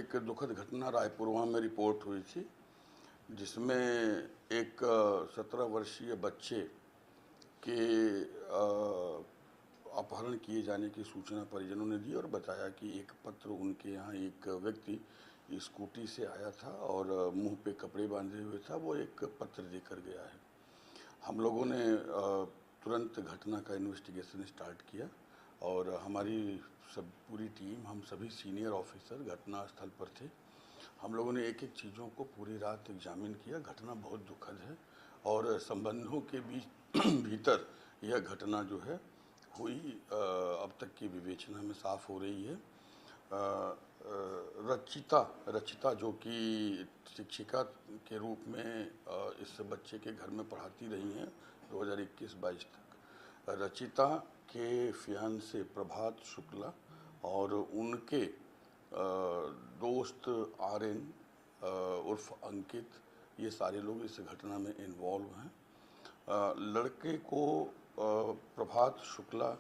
एक दुखद घटना रायपुरवा में रिपोर्ट हुई थी, जिसमें एक 17 वर्षीय बच्चे के अपहरण किए जाने की सूचना परिजनों ने दी और बताया कि एक पत्र उनके यहाँ एक व्यक्ति स्कूटी से आया था और मुंह पे कपड़े बांधे हुए था, वो एक पत्र देकर गया है। हम लोगों ने तुरंत घटना का इन्वेस्टिगेशन स्टार्ट किया और हमारी पूरी टीम, हम सभी सीनियर ऑफिसर घटनास्थल पर थे। हम लोगों ने एक एक चीज़ों को पूरी रात एग्जामिन किया। घटना बहुत दुखद है और संबंधों के बीच भीतर यह घटना जो है हुई अब तक की विवेचना में साफ हो रही है। रचिता जो कि शिक्षिका के रूप में इस बच्चे के घर में पढ़ाती रही हैं 2021-22 तक। रचिता के फियांसे प्रभात शुक्ला और उनके दोस्त आर्यन उर्फ अंकित, ये सारे लोग इस घटना में इन्वॉल्व हैं। लड़के को प्रभात शुक्ला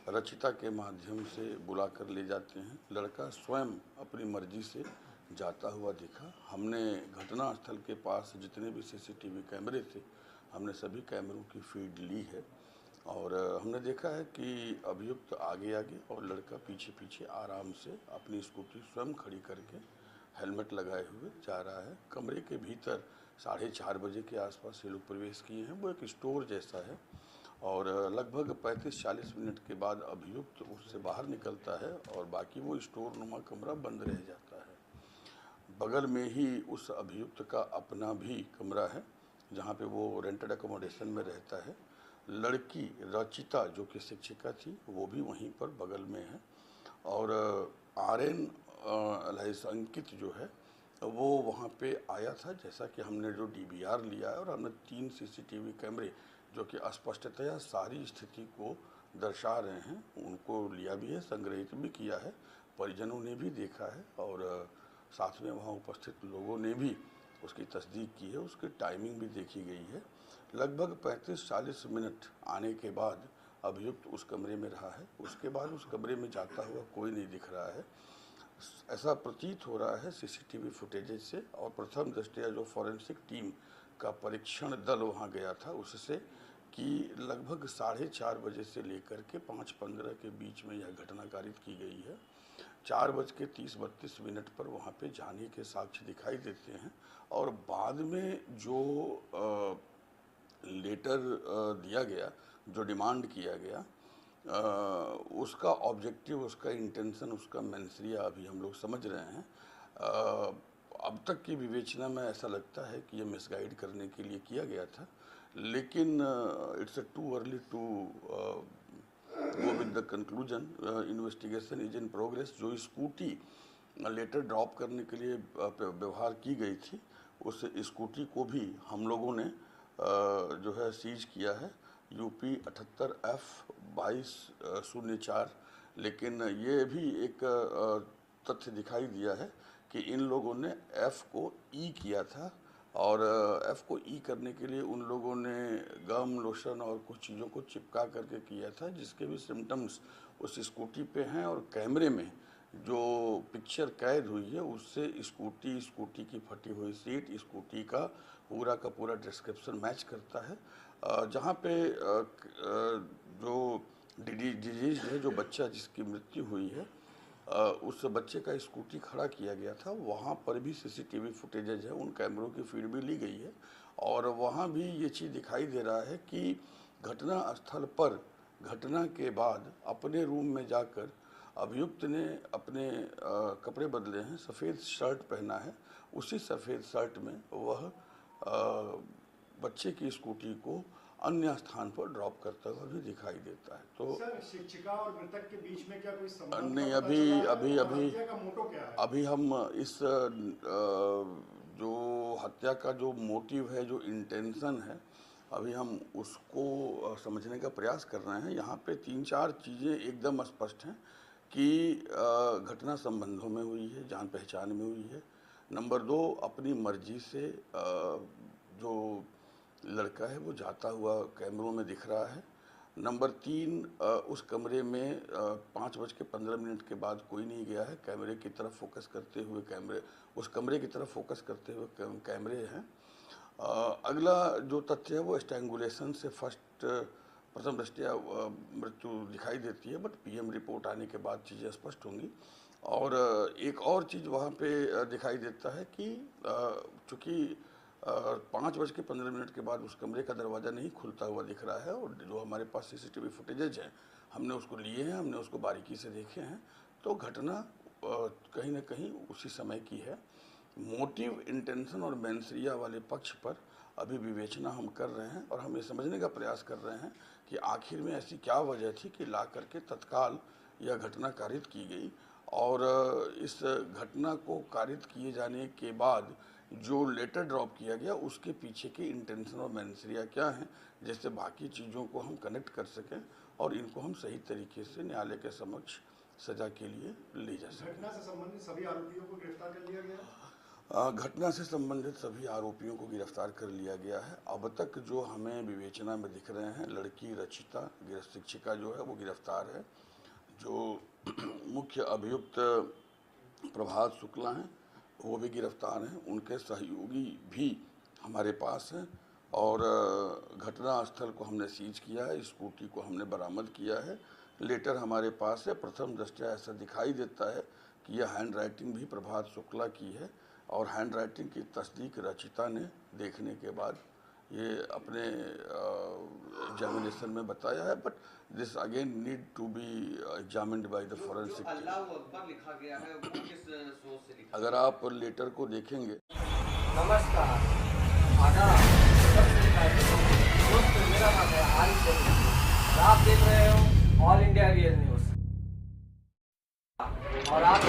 रचिता के माध्यम से बुला कर ले जाते हैं। लड़का स्वयं अपनी मर्जी से जाता हुआ दिखा। हमने घटनास्थल के पास जितने भी सीसीटीवी कैमरे थे, हमने सभी कैमरों की फीड ली है और हमने देखा है कि अभियुक्त आगे आगे और लड़का पीछे पीछे आराम से अपनी स्कूटी स्वयं खड़ी करके हेलमेट लगाए हुए जा रहा है। कमरे के भीतर 4:30 बजे के आसपास ये लोग प्रवेश किए हैं। वो एक स्टोर जैसा है और लगभग 35-40 मिनट के बाद अभियुक्त उससे बाहर निकलता है और बाकी वो स्टोर नुमा कमरा बंद रह जाता है। बगल में ही उस अभियुक्त का अपना भी कमरा है जहाँ पे वो रेंटेड अकोमोडेशन में रहता है। लड़की रचिता जो कि शिक्षिका थी वो भी वहीं पर बगल में है और आर्यन अंकित जो है वो वहाँ पे आया था। जैसा कि हमने जो DVR लिया है और हमने 3 सीसीटीवी कैमरे जो कि स्पष्टतया सारी स्थिति को दर्शा रहे हैं, उनको लिया भी है, संग्रहित भी किया है, परिजनों ने भी देखा है और साथ में वहाँ उपस्थित लोगों ने भी उसकी तस्दीक की है। उसकी टाइमिंग भी देखी गई है। लगभग 35-40 मिनट आने के बाद अभियुक्त उस कमरे में रहा है। उसके बाद उस कमरे में जाता हुआ कोई नहीं दिख रहा है, ऐसा प्रतीत हो रहा है सीसीटीवी फुटेजेज से। और प्रथम दृष्टया जो फॉरेंसिक टीम का परीक्षण दल वहां गया था उससे कि लगभग 4:30 बजे से लेकर के 5:15 के बीच में यह घटना कारित की गई है। 4:30-32 पर वहां पे जाने के साक्ष्य दिखाई देते हैं और बाद में जो लेटर दिया गया, जो डिमांड किया गया, उसका ऑब्जेक्टिव, उसका इंटेंशन, उसका मेंसरिया अभी हम लोग समझ रहे हैं। अब तक की विवेचना में ऐसा लगता है कि ये मिसगाइड करने के लिए किया गया था, लेकिन it's too early to go with the conclusion. Investigation is in progress. जो स्कूटी लेटर ड्रॉप करने के लिए व्यवहार की गई थी, उस स्कूटी को भी हम लोगों ने जो है सीज किया है, UP 78F2204। लेकिन ये भी एक तथ्य दिखाई दिया है कि इन लोगों ने F को E किया था और F को E करने के लिए उन लोगों ने गम, लोशन और कुछ चीज़ों को चिपका करके किया था, जिसके भी सिम्टम्स उस स्कूटी पे हैं। और कैमरे में जो पिक्चर कैद हुई है उससे स्कूटी की फटी हुई सीट, स्कूटी का पूरा डिस्क्रिप्शन मैच करता है। जहाँ पे जो डिजीज है, जो बच्चा जिसकी मृत्यु हुई है, उस बच्चे का स्कूटी खड़ा किया गया था, वहाँ पर भी सीसीटीवी फुटेजेज है, उन कैमरों की फीड भी ली गई है और वहाँ भी ये चीज़ दिखाई दे रहा है कि घटना स्थल पर घटना के बाद अपने रूम में जाकर अभियुक्त ने अपने कपड़े बदले हैं, सफ़ेद शर्ट पहना है, उसी सफ़ेद शर्ट में वह बच्चे की स्कूटी को अन्य स्थान पर ड्रॉप करता हुआ भी दिखाई देता है। तो सर, शिक्षिका और मृतक के बीच में क्या कोई संबंध नहीं, का पता चला है? अभी का मोटो क्या है? अभी हम इस जो हत्या का जो मोटिव है, जो इंटेंशन है, अभी हम उसको समझने का प्रयास कर रहे हैं। यहाँ पे 3-4 चीज़ें एकदम स्पष्ट हैं कि घटना संबंधों में हुई है, जान पहचान में हुई है। नंबर 2, अपनी मर्जी से जो लड़का है वो जाता हुआ कैमरों में दिख रहा है। नंबर 3, उस कमरे में 5:15 के बाद कोई नहीं गया है। कैमरे की तरफ फोकस करते हुए उस कमरे की तरफ फोकस करते हुए कैमरे हैं। अगला जो तथ्य है वो स्ट्रैंगुलेशन से प्रथम दृष्टया मृत्यु दिखाई देती है, बट पीएम रिपोर्ट आने के बाद चीज़ें स्पष्ट होंगी। और एक और चीज़ वहाँ पे दिखाई देता है कि चूँकि 5:15 के बाद उस कमरे का दरवाज़ा नहीं खुलता हुआ दिख रहा है, और जो हमारे पास सीसीटीवी फुटेजेज हैं हमने उसको लिए हैं, हमने उसको बारीकी से देखे हैं, तो घटना कहीं ना कहीं उसी समय की है। मोटिव, इंटेंशन और मेंसरिया वाले पक्ष पर अभी विवेचना हम कर रहे हैं, और हम ये समझने का प्रयास कर रहे हैं कि आखिर में ऐसी क्या वजह थी कि ला करके तत्काल यह घटना कारित की गई। और इस घटना को कारित किए जाने के बाद जो लेटर ड्रॉप किया गया उसके पीछे के इंटेंशन और मेंसरिया क्या हैं, जिससे बाकी चीज़ों को हम कनेक्ट कर सकें और इनको हम सही तरीके से न्यायालय के समक्ष सजा के लिए ले जा सकें। घटना से संबंधित सभी आरोपियों को गिरफ्तार कर लिया गया? घटना से संबंधित सभी आरोपियों को गिरफ्तार कर लिया गया है। अब तक जो हमें विवेचना में दिख रहे हैं, लड़की रचिता शिक्षिका जो है वो गिरफ्तार है। जो मुख्य अभियुक्त प्रभात शुक्ला हैं वो भी गिरफ्तार हैं। उनके सहयोगी भी हमारे पास हैं, और घटना स्थल को हमने सीज किया है, स्कूटी को हमने बरामद किया है, लेटर हमारे पास है। प्रथम दृष्टया ऐसा दिखाई देता है कि यह हैंड राइटिंग भी प्रभात शुक्ला की है, और हैंड राइटिंग की तस्दीक रचिता ने देखने के बाद ये अपने एग्जामिनेशन में बताया है, but this again need to be examined by the forensic. अल्लाह अकबर लिखा गया है, वो किस सोच से लिखा? अगर आप लेटर को देखेंगे। नमस्कार, आदाब, दोस्त, मेरा नाम है आरिफ जमील। आप देख रहे हो ऑल इंडिया रियल न्यूज़, और आप